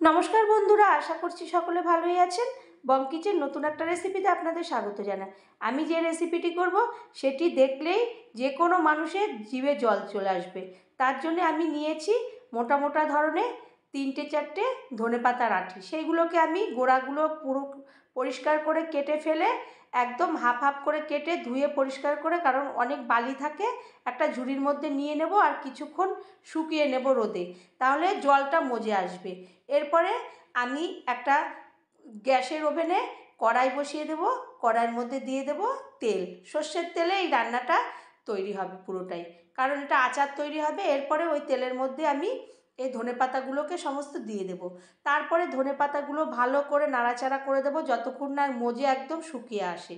নমস্কার বন্ধুরা, আশা করছি সকলে ভালোই আছেন। বং কিচেন নতুন একটা রেসিপিতে আপনাদের স্বাগত জানাই। আমি যে রেসিপিটি করব সেটি দেখলেই যে কোনো মানুষের জিভে জল চলে আসবে। তার জন্য আমি নিয়েছি মোটা মোটা ধরনের 3-4টে ধনেপাতার আঁটি। সেইগুলোকে আমি গোড়াগুলো পুরো পরিষ্কার করে কেটে ফেলে একদম হাফ হাফ করে কেটে ধুয়ে পরিষ্কার করে, কারণ অনেক বালি থাকে, একটা ঝুড়ির মধ্যে নিয়ে নেব আর কিছুক্ষণ শুকিয়ে নেব রোদে, তাহলে জলটা মজে আসবে। এরপরে আমি একটা গ্যাসের ওভেনে কড়াই বসিয়ে দেব। কড়াইয়ের মধ্যে দিয়ে দেব তেল। সর্ষের তেলে এই রান্নাটা তৈরি হবে পুরোটাই, কারণ এটা আচার তৈরি হবে। এরপরে ওই তেলের মধ্যে আমি এই ধনেপাতাগুলোকে সমস্ত দিয়ে দেব। তারপরে ধনেপাতাগুলো ভালো করে নাড়াচাড়া করে দেব যতক্ষণ না মজে একদম শুকিয়ে আসে।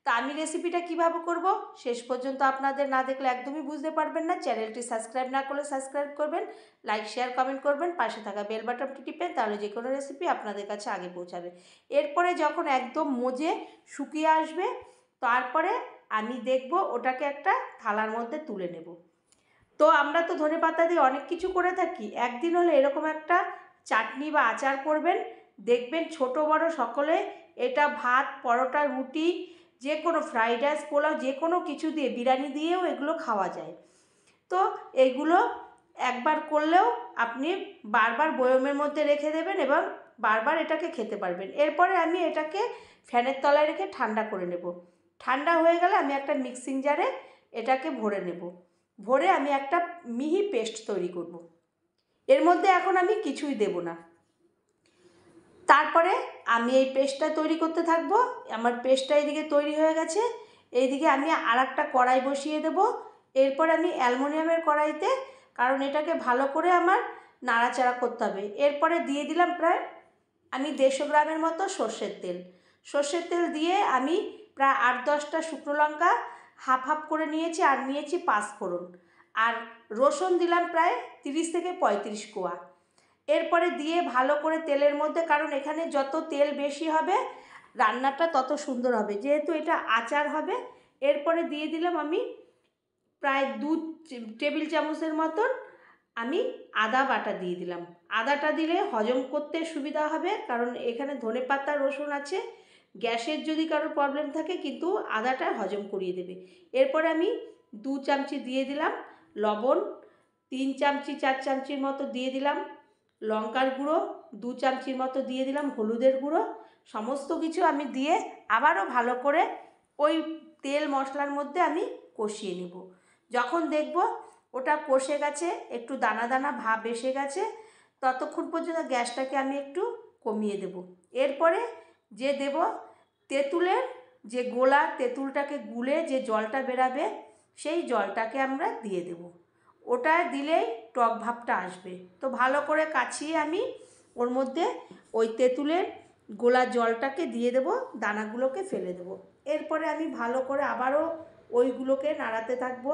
তা আমি রেসিপিটা কিভাবে করব শেষ পর্যন্ত আপনাদের না দেখলে একদমই বুঝতে পারবেন না। চ্যানেলটি সাবস্ক্রাইব না করলে সাবস্ক্রাইব করবেন, লাইক শেয়ার কমেন্ট করবেন, পাশে থাকা বেল বাটনটি টিপেন, তাহলে যে কোনো রেসিপি আপনাদের কাছে আগে পৌঁছাবে। এরপরে যখন একদম মজে শুকিয়ে আসবে, তারপরে আমি দেখব ওটাকে একটা থালার মধ্যে তুলে নেব। তো আমরা তো ধনেপাতা দিয়ে অনেক কিছু করে থাকি, একদিন হলে এরকম একটা চাটনি বা আচার করবেন, দেখবেন ছোট বড় সকলে এটা ভাত, পরোটা, রুটি, যে কোনো ফ্রাইড রাইস, পোলাও, যে কোনো কিছু দিয়ে, বিরিয়ানি দিয়েও এগুলো খাওয়া যায়। তো এইগুলো একবার করলেও আপনি বারবার বয়মের মধ্যে রেখে দেবেন এবং বারবার এটাকে খেতে পারবেন। এরপরে আমি এটাকে ফ্যানের তলায় রেখে ঠান্ডা করে নেব। ঠান্ডা হয়ে গেলে আমি একটা মিক্সিং জারে এটাকে ভরে নেব। ভরে আমি একটা মিহি পেস্ট তৈরি করব। এর মধ্যে এখন আমি কিছুই দেব না। তারপরে আমি এই পেস্টটা তৈরি করতে থাকবো। আমার পেস্টটা এইদিকে তৈরি হয়ে গেছে। এইদিকে আমি আর একটা কড়াই বসিয়ে দেব। এরপর আমি অ্যালুমিনিয়ামের কড়াইতে, কারণ এটাকে ভালো করে আমার নাড়াচাড়া করতে হবে। এরপরে দিয়ে দিলাম প্রায় আমি 150 গ্রামের মতো সর্ষের তেল। সর্ষের তেল দিয়ে আমি প্রায় 8-10টা শুকনো লঙ্কা হাফ হাফ করে নিয়েছি, আর নিয়েছি 5 ফোড়ন, আর রসুন দিলাম প্রায় 30-35 কোয়া। এরপরে দিয়ে ভালো করে তেলের মধ্যে, কারণ এখানে যত তেল বেশি হবে রান্নাটা তত সুন্দর হবে, যেহেতু এটা আচার হবে। এরপরে দিয়ে দিলাম আমি প্রায় 2 টেবিল চামচের মতন আমি আদা বাটা দিয়ে দিলাম। আদাটা দিলে হজম করতে সুবিধা হবে, কারণ এখানে ধনেপাতা রসুন আছে। গ্যাসের যদি কারোর প্রবলেম থাকে কিন্তু আদাটা হজম করিয়ে দেবে। এরপরে আমি 2 চামচি দিয়ে দিলাম লবণ, 3 চামচি 4 চামচির মতো দিয়ে দিলাম লঙ্কার গুঁড়ো, 2 চামচির মতো দিয়ে দিলাম হলুদের গুঁড়ো। সমস্ত কিছু আমি দিয়ে আবারও ভালো করে ওই তেল মশলার মধ্যে আমি কষিয়ে নেব। যখন দেখব ওটা কষে গেছে, একটু দানা দানা ভাব এসে গেছে, ততক্ষণ পর্যন্ত গ্যাসটাকে আমি একটু কমিয়ে দেব। এরপরে যে দেব তেঁতুলের যে গোলা, তেঁতুলটাকে গুলে যে জলটা বেরাবে সেই জলটাকে আমরা দিয়ে দেব। ওটা দিলেই টক ভাবটা আসবে। তো ভালো করে কাছিয়ে আমি ওর মধ্যে ওই তেঁতুলের গোলা জলটাকে দিয়ে দেব, দানাগুলোকে ফেলে দেব। এরপরে আমি ভালো করে আবারও ওইগুলোকে নাড়াতে থাকবো।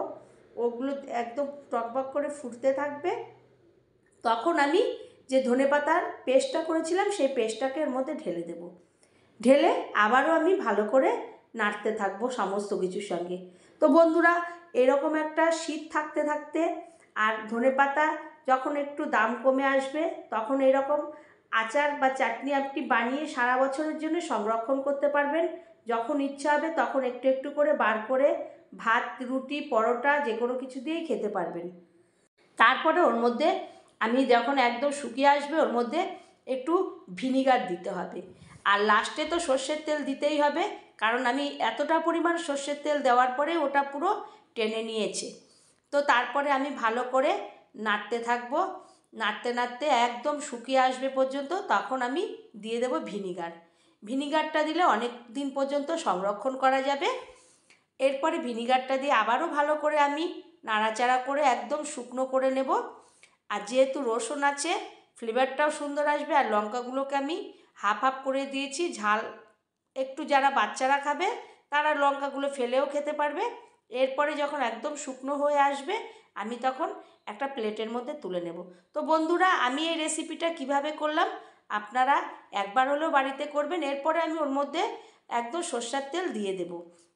ওগুলো একদম টকবক করে ফুটতে থাকবে। তখন আমি যে ধনেপাতার পেস্টটা করেছিলাম সেই পেস্টটাকে এর মধ্যে ঢেলে দেব। ঢেলে আবারও আমি ভালো করে নাড়তে থাকবো সমস্ত কিছুর সঙ্গে। তো বন্ধুরা, এরকম একটা শীত থাকতে থাকতে আর ধনেপাতা যখন একটু দাম কমে আসবে, তখন এরকম আচার বা চাটনি আপনি বানিয়ে সারা বছরের জন্য সংরক্ষণ করতে পারবেন। যখন ইচ্ছা হবে তখন একটু একটু করে বার করে ভাত, রুটি, পরোটা যে কোনো কিছু দিয়েই খেতে পারবেন। তারপরে ওর মধ্যে আমি যখন একদম শুকিয়ে আসবে ওর মধ্যে একটু ভিনিগার দিতে হবে। আর লাস্টে তো সর্ষের তেল দিতেই হবে, কারণ আমি এতটা পরিমাণ সর্ষের তেল দেওয়ার পরে ওটা পুরো টেনে নিয়েছে। তো তারপরে আমি ভালো করে নাড়তে থাকবো। নাড়তে নাড়তে একদম শুকিয়ে আসবে পর্যন্ত, তখন আমি দিয়ে দেব ভিনিগার। ভিনিগারটা দিলে অনেক দিন পর্যন্ত সংরক্ষণ করা যাবে। এরপরে ভিনিগারটা দিয়ে আবারও ভালো করে আমি নাড়াচাড়া করে একদম শুকনো করে নেব। আর যেহেতু রসুন আছে, ফ্লেভারটাও সুন্দর আসবে। আর লঙ্কাগুলোকে আমি হাফ হাফ করে দিয়েছি, ঝাল একটু যারা বাচ্চারা খাবে তারা লঙ্কাগুলো ফেলেও খেতে পারবে। এরপরে যখন একদম শুকনো হয়ে আসবে আমি তখন একটা প্লেটের মধ্যে তুলে নেব। তো বন্ধুরা, আমি এই রেসিপিটা কিভাবে করলাম আপনারা একবার হলেও বাড়িতে করবেন। এরপরে আমি ওর মধ্যে একদম সর্ষের তেল দিয়ে দেব,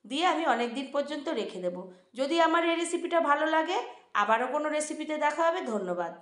দিয়ে আমি অনেক দিন পর্যন্ত রেখে দেব। যদি আমার এই রেসিপিটা ভালো লাগে, আবারও কোনো রেসিপিতে দেখা হবে। ধন্যবাদ।